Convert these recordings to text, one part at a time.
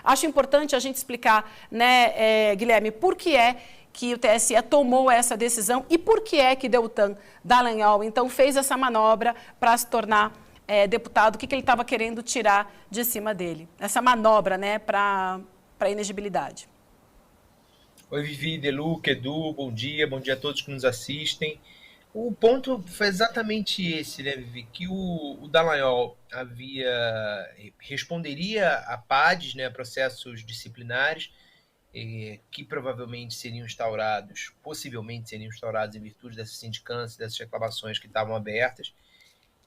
Acho importante a gente explicar, né, Guilherme, por que é que o TSE tomou essa decisão e por que é que Deltan Dallagnol, então, fez essa manobra para se tornar deputado, o que ele estava querendo tirar de cima dele. Essa manobra, né, para a inegibilidade. Oi, Vivi, Deluca, Edu, bom dia a todos que nos assistem. O ponto foi exatamente esse, né, Vivi? Que o Dallagnol responderia a PADs, né, processos disciplinares, que provavelmente seriam instaurados, possivelmente seriam instaurados em virtude dessa sindicância, dessas reclamações que estavam abertas,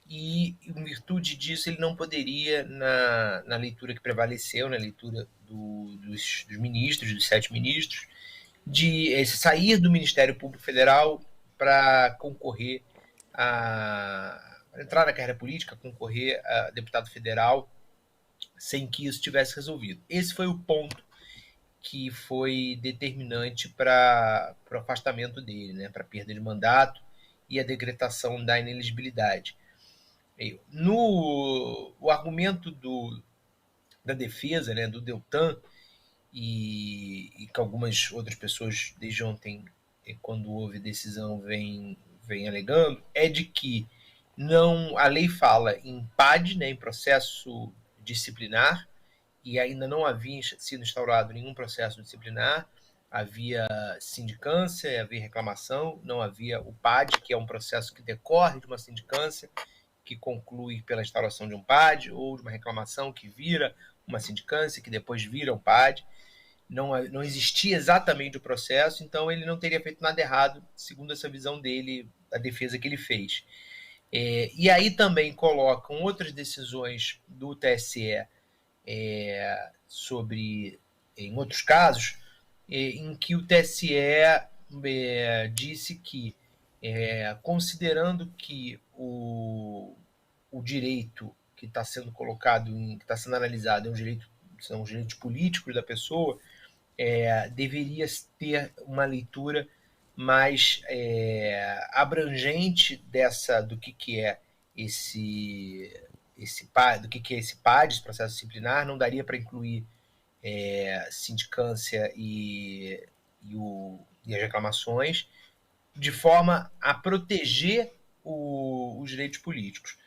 e em virtude disso ele não poderia, na leitura que prevaleceu, na leitura dos ministros, dos 7 ministros, de sair do Ministério Público Federal para concorrer entrar na carreira política, concorrer a deputado federal, sem que isso tivesse resolvido. Esse foi o ponto que foi determinante para o afastamento dele, né, para a perda de mandato e a decretação da inelegibilidade. O argumento da defesa, né, do Deltan, e que algumas outras pessoas desde ontem, quando houve decisão, vem alegando, é de que não, a lei fala em PAD, né, em processo disciplinar, e ainda não havia sido instaurado nenhum processo disciplinar, havia sindicância, havia reclamação, não havia o PAD, que é um processo que decorre de uma sindicância, que conclui pela instauração de um PAD, ou de uma reclamação que vira uma sindicância, que depois vira um PAD. Não existia exatamente o processo, então ele não teria feito nada errado, segundo essa visão dele, a defesa que ele fez. E aí também colocam outras decisões do TSE sobre, em outros casos, em que o TSE disse que, considerando que o direito que está sendo colocado, que está sendo analisado, são os direitos políticos da pessoa, deveria ter uma leitura mais abrangente do que é do que é esse PAD, esse processo disciplinar. Não daria para incluir sindicância e as reclamações, de forma a proteger os direitos políticos.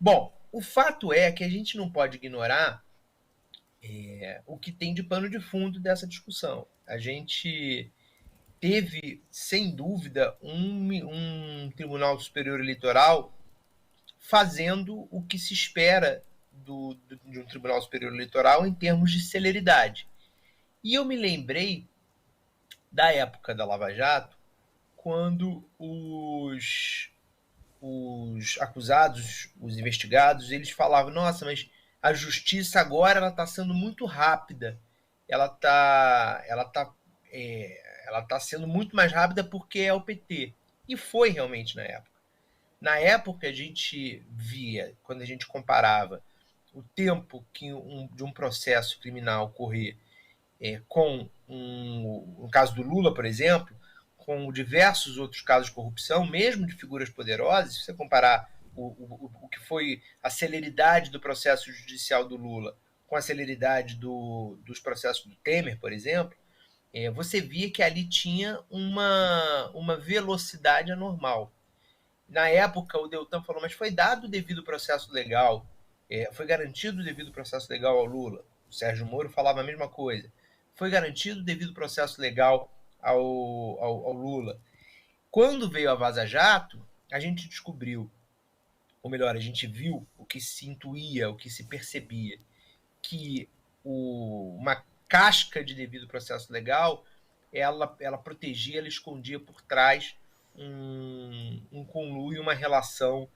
Bom, o fato é que a gente não pode ignorar o que tem de pano de fundo dessa discussão. A gente teve, sem dúvida, um Tribunal Superior Eleitoral fazendo o que se espera de um Tribunal Superior Eleitoral em termos de celeridade. E eu me lembrei da época da Lava Jato, quando os acusados, os investigados, eles falavam: nossa, mas a justiça agora está sendo muito rápida, ela está sendo muito mais rápida porque é o PT. E foi realmente na época. Na época a gente via, quando a gente comparava o tempo de um processo criminal correr com no caso do Lula, por exemplo, com diversos outros casos de corrupção, mesmo de figuras poderosas. Se você comparar o que foi a celeridade do processo judicial do Lula com a celeridade dos processos do Temer, por exemplo, você via que ali tinha uma velocidade anormal. Na época, o Deltan falou: mas foi dado o devido processo legal, foi garantido o devido processo legal ao Lula. O Sérgio Moro falava a mesma coisa. Foi garantido o devido processo legal ao Lula. Quando veio a Vaza Jato, a gente descobriu, ou melhor, a gente viu o que se intuía, o que se percebia, que uma casca de devido processo legal, ela protegia, ela escondia por trás um conluio, uma relação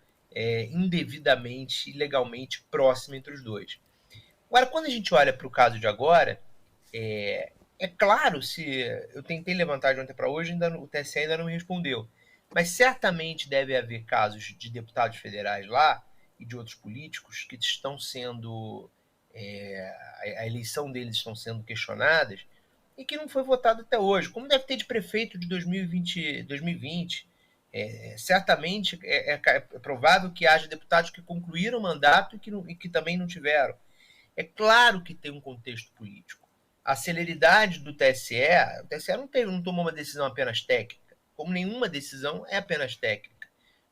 indevidamente, ilegalmente próxima entre os dois. Agora, quando a gente olha para o caso de agora, claro, se eu tentei levantar de ontem para hoje, o TSE ainda não me respondeu, mas certamente deve haver casos de deputados federais lá e de outros políticos que estão sendo a eleição deles estão sendo questionadas e que não foi votado até hoje, como deve ter de prefeito de 2020. Certamente é provável que haja deputados que concluíram o mandato e que também não tiveram. É claro que tem um contexto político. A celeridade do TSE, o TSE não tomou uma decisão apenas técnica, como nenhuma decisão é apenas técnica.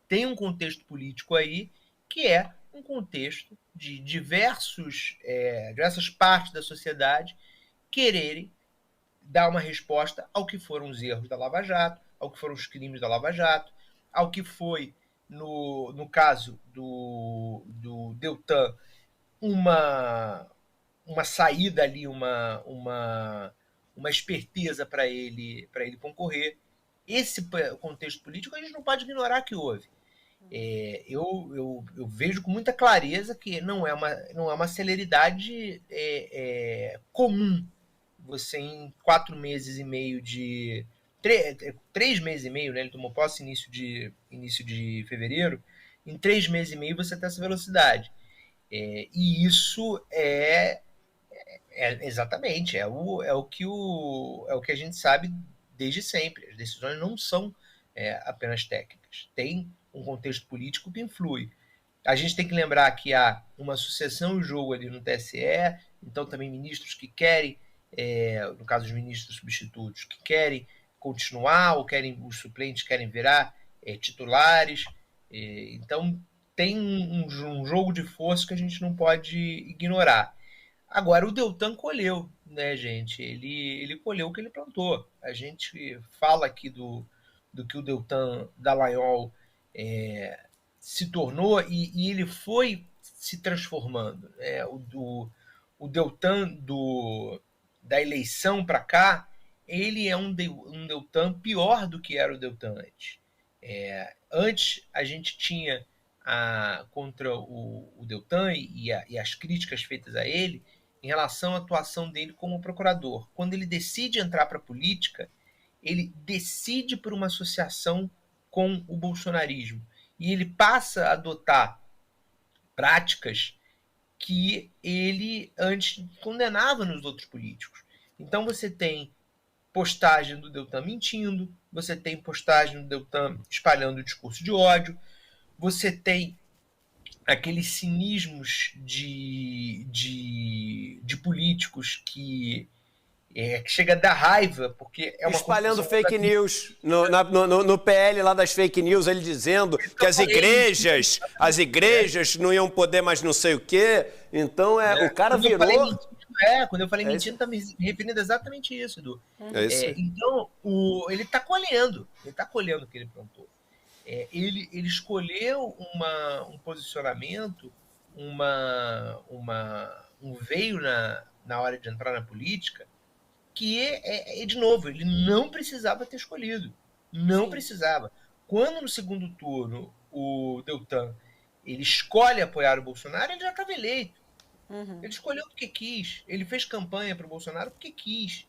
Tem um contexto político aí que é um contexto de diversas partes da sociedade quererem dar uma resposta ao que foram os erros da Lava Jato, ao que foram os crimes da Lava Jato, ao que foi, no caso do Deltan, uma saída ali, uma esperteza para ele concorrer. Esse contexto político a gente não pode ignorar que houve. Eu vejo com muita clareza que não é uma celeridade comum você em 4 meses e meio de 3 meses e meio, né? Ele tomou posse início de fevereiro. Em 3 meses e meio você tem essa velocidade. E isso exatamente o que a gente sabe desde sempre. As decisões não são apenas técnicas. Tem um contexto político que influi. A gente tem que lembrar que há uma sucessão e jogo ali no TSE, então também ministros que querem, no caso dos ministros substitutos, que querem continuar, ou os suplentes querem virar titulares. Então tem um jogo de força que a gente não pode ignorar. Agora, o Deltan colheu, né, gente? Ele colheu o que ele plantou. A gente fala aqui do que o Deltan Dallagnol se tornou e ele foi se transformando. O Deltan da eleição para cá, ele é um Deltan pior do que era o Deltan antes. Antes, a gente tinha contra o Deltan e as críticas feitas a ele em relação à atuação dele como procurador. Quando ele decide entrar para a política, ele decide por uma associação com o bolsonarismo. E ele passa a adotar práticas que ele antes condenava nos outros políticos. Então você tem postagem do Deltan mentindo, você tem postagem do Deltan espalhando o discurso de ódio, você tem aqueles cinismos de políticos que chega a dar raiva, porque é uma espalhando fake news no PL lá das fake news, ele dizendo que as igrejas não iam poder mais não sei o quê. Então o cara virou. Quando eu falei mentindo, está me referindo exatamente isso, Edu. Então ele está colhendo o que ele plantou. Ele escolheu um posicionamento, um veio na hora de entrar na política, que de novo, ele não precisava ter escolhido. Não precisava. Quando no segundo turno o Deltan ele escolhe apoiar o Bolsonaro, ele já estava eleito. Ele escolheu porque quis. Ele fez campanha para o Bolsonaro porque quis.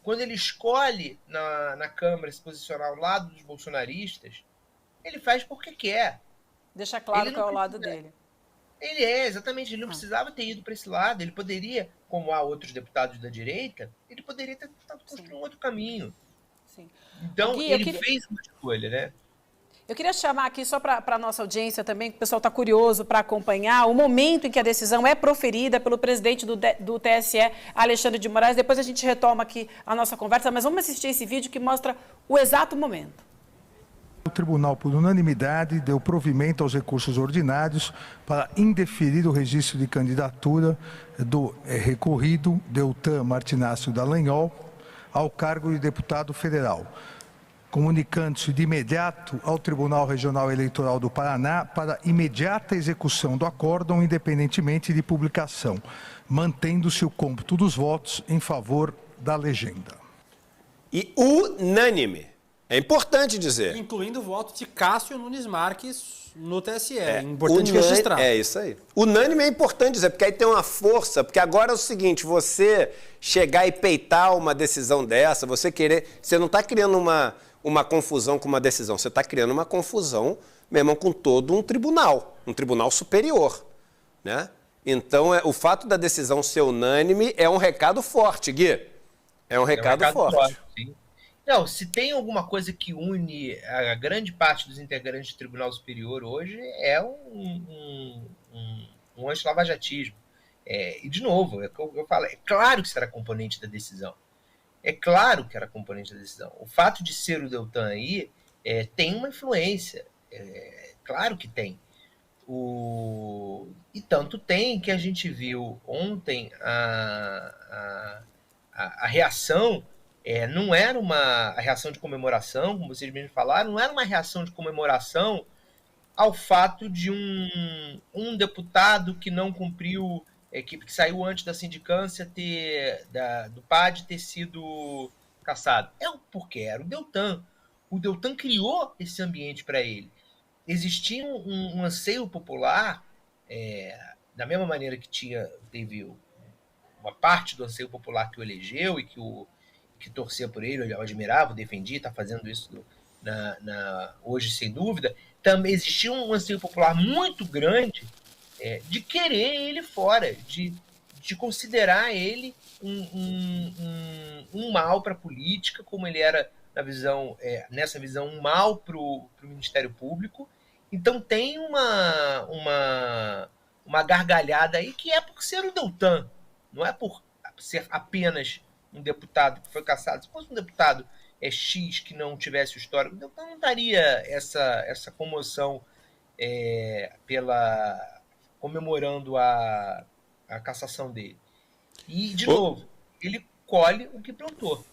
Quando ele escolhe na Câmara se posicionar ao lado dos bolsonaristas, ele faz porque quer. Deixa claro que é ao lado dele. Exatamente. Ele não precisava ter ido para esse lado. Ele poderia, como há outros deputados da direita, ele poderia ter tentado construir um outro caminho. Sim. Então, Gui, fez uma escolha, né? Eu queria chamar aqui, só para a nossa audiência também, que o pessoal está curioso para acompanhar, o momento em que a decisão é proferida pelo presidente do TSE, Alexandre de Moraes. Depois a gente retoma aqui a nossa conversa, mas vamos assistir esse vídeo que mostra o exato momento. O tribunal, por unanimidade, deu provimento aos recursos ordinários para indeferir o registro de candidatura do recorrido Deltan Martinácio Dallagnol ao cargo de deputado federal, comunicando-se de imediato ao Tribunal Regional Eleitoral do Paraná para imediata execução do acórdão, independentemente de publicação, mantendo-se o cômputo dos votos em favor da legenda. E unânime. É importante dizer. Incluindo o voto de Cássio Nunes Marques no TSE. É importante registrar. É isso aí. Unânime é importante dizer, porque aí tem uma força. Porque agora é o seguinte, você chegar e peitar uma decisão dessa, você não está criando uma confusão com uma decisão, você está criando uma confusão, mesmo com todo um tribunal superior, né? Então, o fato da decisão ser unânime é um recado forte, Gui. É um recado forte. Sim. Não, se tem alguma coisa que une a grande parte dos integrantes do Tribunal Superior hoje é um anti-lavajatismo. E, de novo, eu falo, é claro que será componente da decisão. É claro que era componente da decisão. O fato de ser o Deltan aí tem uma influência. Claro que tem. E tanto tem que a gente viu ontem a reação, não era a reação de comemoração, como vocês mesmos falaram, não era uma reação de comemoração ao fato de um deputado que não cumpriu, que saiu antes da sindicância do PAD ter sido cassado. Porque era o Deltan. O Deltan criou esse ambiente para ele. Existia um anseio popular, da mesma maneira que teve uma parte do anseio popular que o elegeu e que torcia por ele, eu admirava, defendia, está fazendo isso hoje sem dúvida. Também existia um anseio popular muito grande de querer ele fora, de considerar ele um mal para a política, como ele era nessa visão, um mal para o Ministério Público. Então tem uma gargalhada aí que é por ser o Deltan, não é por ser apenas um deputado que foi cassado. Se fosse um deputado X que não tivesse o histórico, o Deltan não daria essa comoção comemorando a cassação dele. E, de novo, ele colhe o que plantou.